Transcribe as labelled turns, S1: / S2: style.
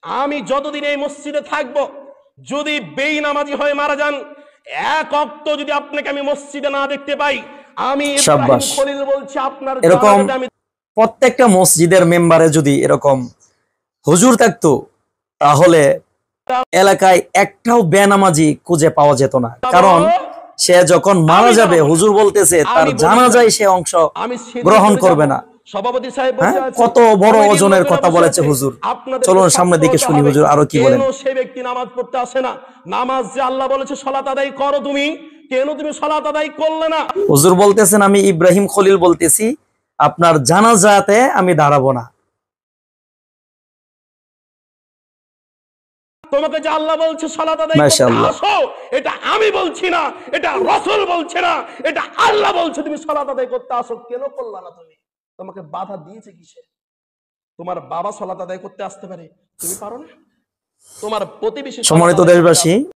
S1: আমি যতদিন এই মসজিদে থাকবো, যদি বেনামাজি হয়ে মারা যান, এক ওয়াক্ত যদি আপনাকে আমি মসজিদে না দেখতে পাই, আমি ইব্রাহিম খলিল বলছি আপনার
S2: এরকম
S1: জানাজাতে আমি
S2: প্রত্যেকটা মসজিদের মেম্বারে যদি এরকম হুজুর থাকতো, তাহলে এলাকায় একটাও বেনামাজি খুঁজে পাওয়া যেত না। কারণ সে যখন মারা যাবে, হুজুর বলতেছে তার জানাজায় সে অংশ গ্রহণ করবে না।
S1: সভাপতি সাহেব
S2: কত বড় ওজনের কথা বলেছে হুজুর। চলুন সামনের দিকে শুনি হুজুর আরো কি বলেন।
S1: সে ব্যক্তি নামাজ পড়তে আসে না, নামাজ যে আল্লাহ বলেছে সালাত আদায় করো, তুমি কেন তুমি সালাত আদায় করলে না?
S2: হুজুর বলতেছেন, আমি ইব্রাহিম খলিল বলতেছি, আপনার জানাজাতে আমি দাঁড়াবো না।
S1: তোমাকে যে আল্লাহ বলছে সালাত আদায় করতে আসো, এটা আমি বলছি না, এটা রাসূল বলছে না, এটা আল্লাহ বলছে তুমি সালাত আদায় করতে আসো, কেন করলা না? তুমি তোমাকে বাধা দিয়েছে কিসে? তোমার বাবা সালাত আদায় করতে আসতে পারে, তুমি পারো না? তোমার প্রতিবেশী।
S2: সম্মানিত দেশবাসী,